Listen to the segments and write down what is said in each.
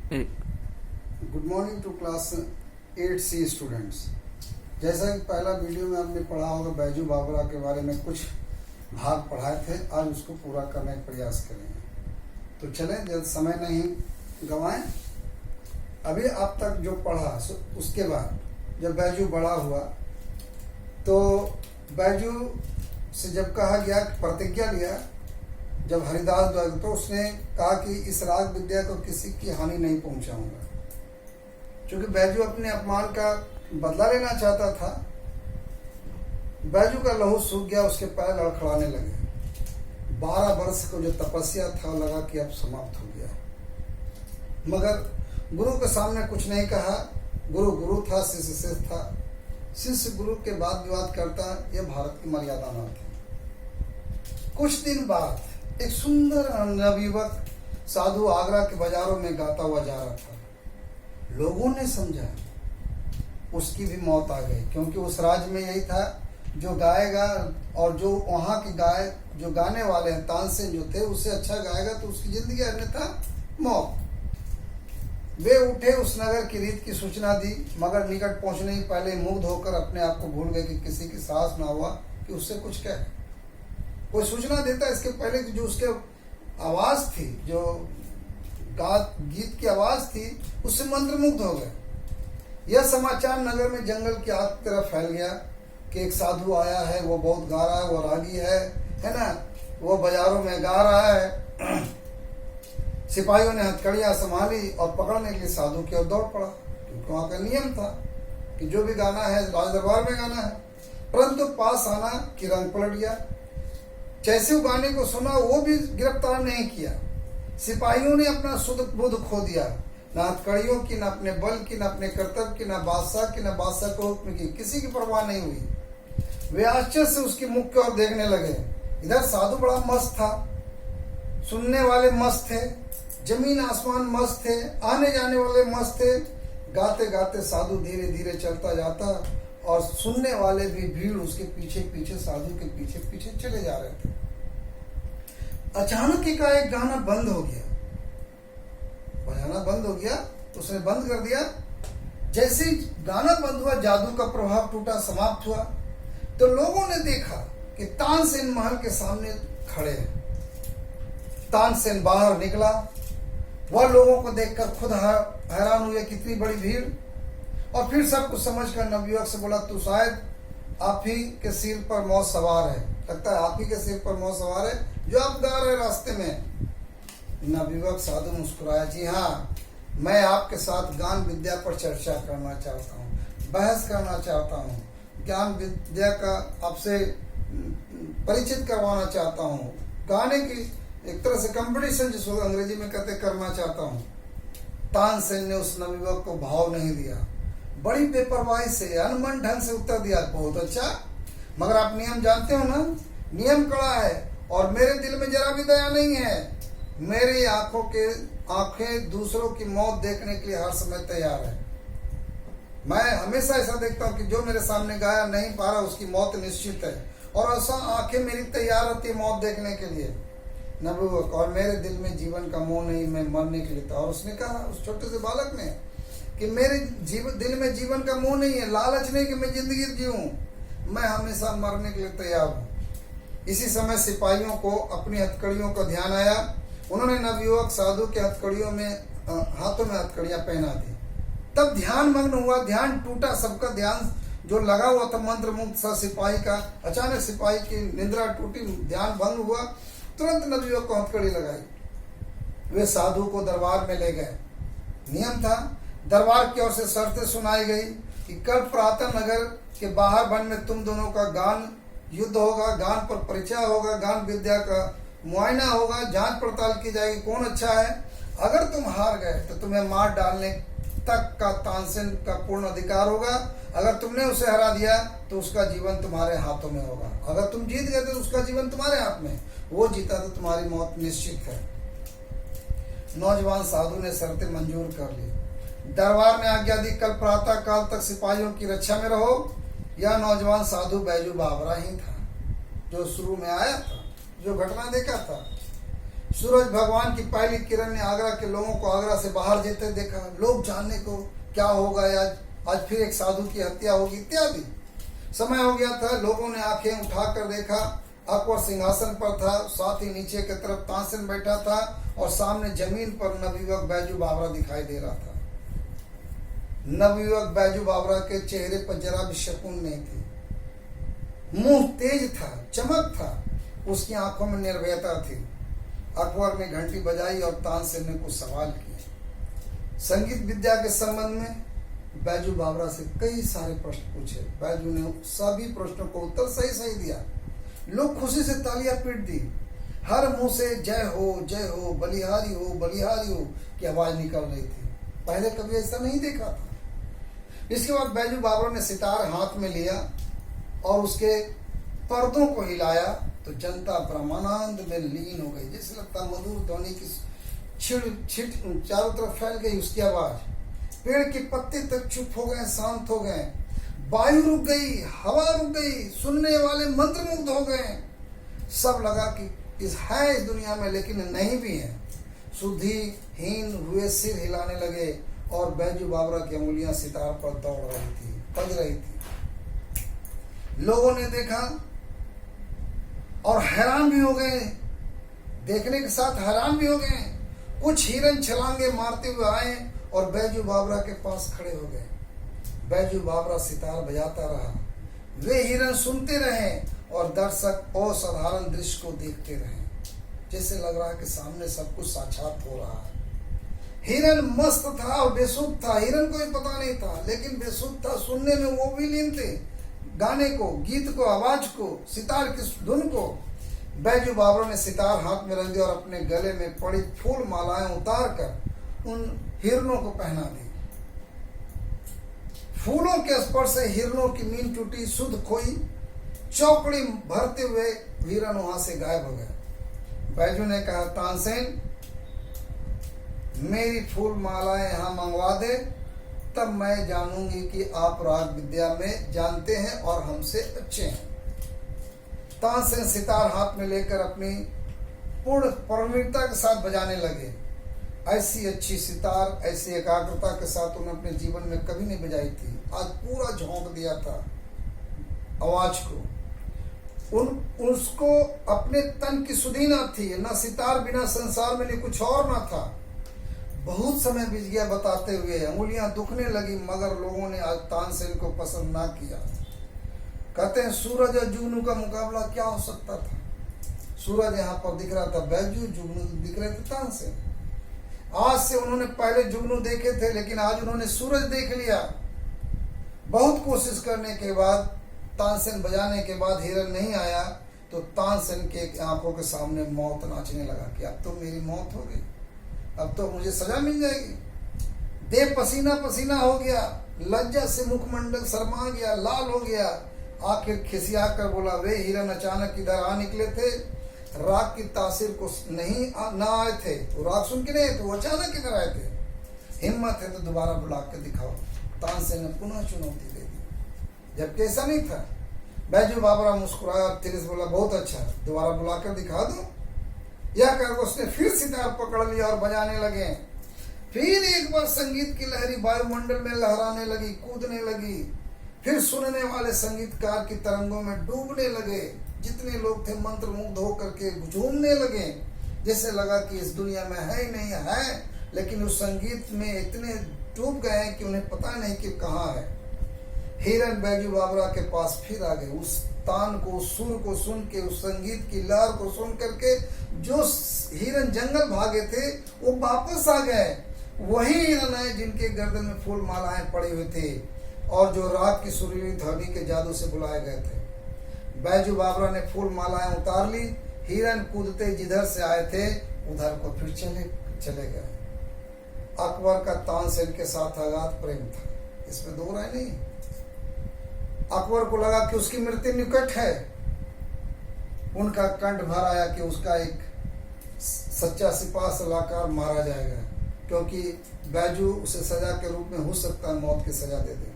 एक good morning to class 8C students. जैसा कि पहला वीडियो में आपने पढ़ा होगा बैजू बावरा के बारे में कुछ भाग पढ़ाए थे, आज उसको पूरा करने का प्रयास करेंगे। तो चलें, जब समय नहीं गंवाएं। अभी आप तक जो पढ़ा उसके बाद जब बैजू बड़ा हुआ तो बैजू से जब कहा गया, प्रतिज्ञा लिया जब हरिदास द्वारा, तो उसने कहा कि इस राग विद्या को किसी की हानि नहीं पहुंचाऊंगा। क्योंकि बैजू अपने अपमान का बदला लेना चाहता था। बैजू का लहू सूख गया, उसके पैर लड़खड़ाने लगे। 12 वर्ष को जो तपस्या था लगा कि अब समाप्त हो गया। मगर गुरु के सामने कुछ नहीं कहा। गुरु गुरु था, शिष्य शिष्य था। शिष्य गुरु के वाद विवाद करता, यह भारत की मर्यादा न थी। कुछ दिन बाद एक सुंदर नवयुवक साधु आगरा के बाजारों में गाता हुआ जा रहा था। लोगों ने समझा उसकी भी मौत आ गई, क्योंकि उस राज्य में यही था, जो गाएगा और जो वहाँ के जो गाने वाले हैं तानसेन जो थे, उससे अच्छा गाएगा तो उसकी जिंदगी, अन्यथा मौत। वे उठे, उस नगर की रीत की सूचना दी, मगर निकट पहुंचने ही पहले मुग्ध होकर अपने आप को भूल गए कि किसी की साहस ना हुआ कि उससे कुछ कहे। कोई सूचना देता इसके पहले कि जो उसके आवाज थी, जो गीत की आवाज थी, उससे मंत्रमुग्ध हो गए। यह समाचार नगर में जंगल की आग की तरह फैल गया कि एक साधु आया है, वो बहुत गा रहा है, वो रागी है ना, वो बाजारों में गा रहा है। सिपाहियों ने हथकड़ियां संभाली और पकड़ने के लिए साधु की ओर दौड़ पड़ा, क्योंकि वहां का नियम था कि जो भी गाना है राज दरबार में गाना है। परंतु पास आना कि रंग पलट गया। जैसे वो गाने को सुना, वो भी गिरफ्तार नहीं किया। सिपाहियों ने अपना सुध बुध खो दिया, न हथकड़ियों की, न अपने बल की, न अपने कर्तव्य की, न बादशाह की, न बादशाह को हुक्म की, किसी की परवाह नहीं हुई। वे आश्चर्य से उसके मुख की ओर देखने लगे। इधर साधु बड़ा मस्त था, सुनने वाले मस्त थे, जमीन आसमान मस्त थे, आने जाने वाले मस्त थे। गाते गाते साधु धीरे धीरे चलता जाता और सुनने वाले भी भीड़ उसके पीछे पीछे, साधु के पीछे पीछे चले जा रहे थे। अचानक एक गाना बंद हो गया, बजाना बंद हो गया, उसने बंद कर दिया। जैसे ही गाना बंद हुआ, जादू का प्रभाव टूटा, समाप्त हुआ। तो लोगों ने देखा कि तानसेन महल के सामने खड़े हैं। तानसेन बाहर निकला, वह लोगों को देखकर खुद हैरान हुए, कितनी बड़ी भीड़। और फिर सब कुछ समझकर नवयुवक से बोला, तू शायद आप ही के सिर पर मौत सवार है, लगता है आप ही के सिर पर मौत सवार है जो आप गा रहे रास्ते में। नवयुवक साधु मुस्कुराया, जी हाँ, मैं आपके साथ गान विद्या पर चर्चा करना चाहता हूँ, बहस करना चाहता हूँ, ज्ञान विद्या का आपसे परिचित करवाना चाहता हूँ, गाने की एक तरह से कंपटीशन जिसको अंग्रेजी में कहते करना चाहता हूँ। तानसेन ने उस नवयुवक को भाव नहीं दिया, बड़ी बेपरवाही से, अनमन ढंग से उत्तर दिया, बहुत अच्छा, मगर आप नियम जानते हो ना, नियम कड़ा है और मेरे दिल में जरा भी दया नहीं है। मेरी आंखें दूसरों की मौत देखने के लिए हर समय तैयार है। मैं हमेशा ऐसा देखता हूँ कि जो मेरे सामने गाया नहीं पा रहा, उसकी मौत निश्चित है, और ऐसा आंखें मेरी तैयार रहती है मौत देखने के लिए। नवयुवक, और मेरे दिल में जीवन का मोह नहीं, मैं मरने के लिए था। और उसने कहा, उस छोटे से बालक ने, कि मेरे दिल में जीवन का मोह नहीं है, लालच नहीं कि मैं जिंदगी जीऊं, मैं हमेशा मरने के लिए तैयार हूं। इसी समय सिपाहियों को अपनी हथकड़ियों का ध्यान आया। उन्होंने नवयुवक साधु के हाथों में हथकड़ियां पहना दी। तब ध्यान मग्न हुआ, ध्यान टूटा, सबका ध्यान जो लगा हुआ था मंत्र मुक्त सा सिपाही का, अचानक सिपाही की निद्रा टूटी, ध्यान भंग हुआ। तुरंत नवयुवक को हथकड़ी लगाई। वे साधु को दरबार में ले गए। नियम था, दरबार की ओर से शर्तें सुनाई गई कि कल प्रातः नगर के बाहर वन में तुम दोनों का गान युद्ध होगा, गान पर परिचय होगा, गान विद्या का मुआयना होगा, जांच पड़ताल की जाएगी कौन अच्छा है। अगर तुम हार गए तो तुम्हें मार डालने तक का तानसेन का पूर्ण अधिकार होगा। अगर तुमने उसे हरा दिया तो उसका जीवन तुम्हारे हाथों में होगा। अगर तुम जीत गए तो उसका जीवन तुम्हारे हाथ में, वो जीता तो तुम्हारी मौत निश्चित है। नौजवान साधु ने शर्तें मंजूर कर ली। दरबार ने आज्ञा दी, कल प्रातः काल तक सिपाहियों की रक्षा में रहो। यह नौजवान साधु बैजू बावरा ही था, जो शुरू में आया था, जो घटना देखा था। सूरज भगवान की पहली किरण ने आगरा के लोगों को आगरा से बाहर जेते देखा। लोग जानने को क्या होगा, आज फिर एक साधु की हत्या होगी इत्यादि। समय हो गया था, लोगों ने आंखें उठाकर देखा। अकबर सिंहासन पर था, साथ ही नीचे की तरफ तानसेन बैठा था और सामने जमीन पर नवयुवक बैजू बावरा दिखाई दे रहा था। नवयुवक बैजू बावरा के चेहरे पर जरा भी शकून नहीं थी। मुंह तेज था, चमक था, उसकी आंखों में निर्भयता थी। अकबर ने घंटी बजाई और तानसेन ने कुछ सवाल किए। संगीत विद्या के संबंध में बैजू बावरा से कई सारे प्रश्न पूछे। बैजू ने सभी प्रश्नों को उत्तर सही सही दिया। लोग खुशी से तालियां पीट दी। हर मुंह से जय हो, बलिहारी हो की आवाज निकल रही थी। पहले कभी ऐसा नहीं देखा था। इसके बाद बैजू बावरा ने सितार हाथ में लिया और उसके पर्दों को हिलाया तो जनता ब्रह्मानंद में लीन हो गई। जैसे लगता मधुर ध्वनि की छिट चारों तरफ फैल गई उसकी आवाज। पेड़ के पत्ते तक चुप हो गए, शांत हो गए। वायु रुक गई, हवा रुक गई, सुनने वाले मंत्रमुग्ध हो गए। सब लगा कि है इस दुनिया में, लेकिन नहीं भी है। सुधिहीन हुए सिर हिलाने लगे और बैजू बावरा की अंगुलियां सितार पर दौड़ रही थी, बज रही थी। लोगों ने देखा और हैरान भी हो गए। देखने के साथ हैरान भी हो गए। कुछ हिरन छलांगे मारते हुए आए और बैजू बावरा के पास खड़े हो गए। बैजू बावरा सितार बजाता रहा। वे हिरन सुनते रहे और दर्शक असाधारण दृश्य को देखते रहे। जैसे लग रहा है कि सामने सब कुछ साक्षात हो रहा है। हिरन मस्त था और बेसुध था। हिरन को भी पता नहीं था, लेकिन बेसुध था। सुनने में वो भी लीन थे, गाने को, गीत को, आवाज को, सितार की धुन को। बैजू बावरा ने सितार हाथ में रख दी और अपने गले में पड़ी फूल मालाएं उतार कर उन हिरणों को पहना दी। फूलों के स्पर्श से हिरणों की नींद टूटी, सुध खोई। चौकड़ी भरते हुए हिरण वहां से गायब हो गए। बैजू ने कहा, तानसेन मेरी फूल मालाएं यहां मंगवा दे, तब मैं जानूंगी कि आप राग विद्या में जानते हैं और हमसे अच्छे हैं। तानसेन सितार हाथ में लेकर अपनी पूर्ण परवीरता के साथ बजाने लगे। ऐसी अच्छी सितार, ऐसी एकाग्रता के साथ उन्होंने अपने जीवन में कभी नहीं बजाई थी। आज पूरा झोंक दिया था आवाज को। उसको अपने तन की सुधी न थी, न सितार बिना संसार में कुछ और न था। बहुत समय बीत गया बताते हुए, अंगुलियां दुखने लगी, मगर लोगों ने आज तानसेन को पसंद ना किया। कहते हैं सूरज और जुगनू का मुकाबला क्या हो सकता था। सूरज यहाँ पर दिख रहा था बैजू, जुगनू दिख रहे थे तानसेन। आज से उन्होंने पहले जुगनू देखे थे, लेकिन आज उन्होंने सूरज देख लिया। बहुत कोशिश करने के बाद, तानसेन बजाने के बाद हिरन नहीं आया तो तानसेन के आंखों के सामने मौत नाचने लगा कि अब तो मेरी मौत हो गई, अब तो मुझे सजा मिल जाएगी। देह पसीना पसीना हो गया, लज्जा से मुखमंडल शर्मा गया, लाल हो गया। आखिर खिसिया कर बोला, वे हिरन अचानक इधर आ निकले थे, राग की तासीर को नहीं ना आए थे, तो राग सुन के नहीं, तो वो अचानक किधर आए थे। हिम्मत है तो दोबारा बुला के दिखाओ। तानसेन ने पुनः चुनौती दे दी, जबकि ऐसा नहीं था। बैजू बावरा मुस्कुराया और तिरस बोला, बहुत अच्छा, दोबारा बुलाकर दिखा दो। यह कर उसने फिर सितार पकड़ लिया और बजाने लगे। फिर एक बार संगीत की लहरी वायुमंडल में लहराने लगी, कूदने लगी। फिर सुनने वाले संगीतकार की तरंगों में डूबने लगे। जितने लोग थे मंत्र मुग्ध होकर के झूमने लगे, जैसे लगा कि इस दुनिया में है ही नहीं है, लेकिन उस संगीत में इतने डूब गए कि उन्हें पता नहीं कि कहाँ है। हिरन बैजू बावरा के पास फिर आ गए। उस तान को, उस सुर को सुन के, उस संगीत की लहर को सुन करके जो हिरन जंगल भागे थे वो वापस आ गए। वही हिरन है जिनके गर्दन में फूल मालाएं पड़ी हुई थी और जो रात की सुरीली ध्वनि के जादू से बुलाए गए थे। बैजू बावरा ने फूल मालाएं उतार ली। हिरन कूदते जिधर से आए थे उधर को फिर चले गए। अकबर का तानसेन के साथ अगाध प्रेम था, इसमें दो राय नहीं। अकबर को लगा कि उसकी मृत्यु निकट है। उनका कंठ भर आया कि उसका एक सच्चा सिपाह सलाहकार मारा जाएगा, क्योंकि बैजू उसे सजा के रूप में हो सकता है मौत की सजा दे दे।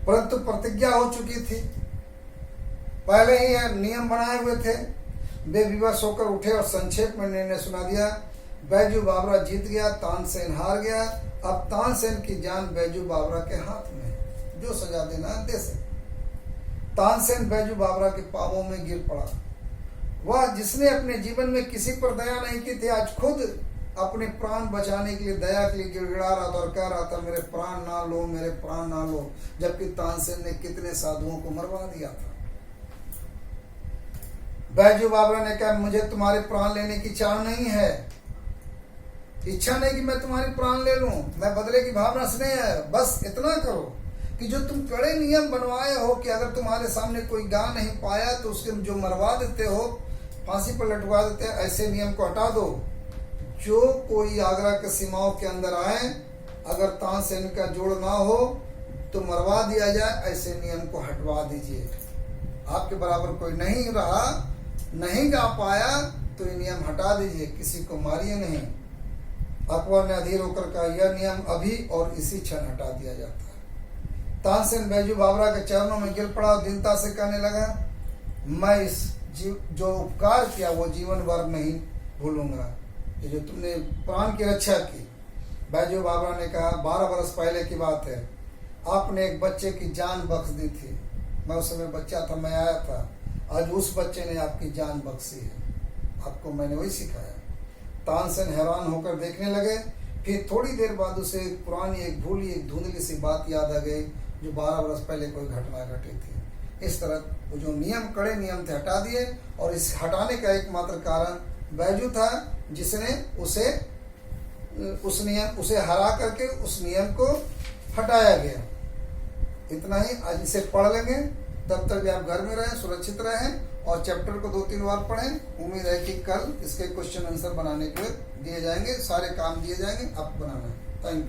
परंतु प्रतिज्ञा हो चुकी थी, पहले ही नियम बनाए हुए थे। वे विवश होकर उठे और संक्षेप में निर्णय सुना दिया। बैजू बावरा जीत गया, तानसेन हार गया। अब तानसेन की जान बैजू बावरा के हाथ में है, जो सजा देना है दे सकते। तानसेन बैजू बावरा के पांवों में गिर पड़ा। वह जिसने अपने जीवन में किसी पर दया नहीं की थी, आज खुद अपने प्राण बचाने के लिए, दया के लिए गिड़गिड़ा रहा था और कह रहा था मेरे प्राण ना लो, मेरे प्राण ना लो, जबकि तानसेन ने कितने साधुओं को मरवा दिया था। बैजू बावरा ने कहा मुझे तुम्हारे प्राण लेने की चाह नहीं है, इच्छा नहीं कि मैं तुम्हारी प्राण ले लूं, मैं बदले की भावना से नहीं है। बस इतना करो कि जो तुम कड़े नियम बनवाए हो कि अगर तुम्हारे सामने कोई गा नहीं पाया तो उसके जो मरवा देते हो, फांसी पर लटवा देते हैं, ऐसे नियम को हटा दो। जो कोई आगरा के सीमाओं के अंदर आए, अगर तानसेन का जोड़ ना हो तो मरवा दिया जाए, ऐसे नियम को हटवा दीजिए। आपके बराबर कोई नहीं रहा, नहीं गा पाया तो ये नियम हटा दीजिए, किसी को मारिए नहीं। अकबर ने अधीर होकर कहा यह नियम अभी और इसी क्षण हटा दिया जाता है। तानसेन बैजू बावरा के चरणों में गिर पड़ा और दीनता से कहने लगा मैं इस जो उपकार किया वो जीवन भर नहीं भूलूंगा, ये जो तुमने प्राण की रक्षा की। बैजू बावरा ने कहा 12 वर्ष पहले की बात है, आपने एक बच्चे की जान बख्श दी थी। मैं उस समय बच्चा था, मैं आया था, आज उस बच्चे ने आपकी जान बख्शी है, आपको मैंने वही सिखाया। तानसेन हैरान होकर देखने लगे। फिर थोड़ी देर बाद उसे पुरानी एक भूली, एक धुंधली सी बात याद आ गई जो 12 वर्ष पहले कोई घटना घटी थी। इस तरह वो जो नियम, कड़े नियम थे, हटा दिए। और इस हटाने का एकमात्र कारण बैजू था, जिसने उसे हरा करके उस नियम को हटाया गया। इतना ही, आज इसे पढ़ लेंगे। तब तक भी आप घर में रहें, सुरक्षित रहें और चैप्टर को 2-3 बार पढ़ें। उम्मीद है कि कल इसके क्वेश्चन आंसर बनाने के लिए दिए जाएंगे, सारे काम दिए जाएंगे, आपको बनाना है। Thank you.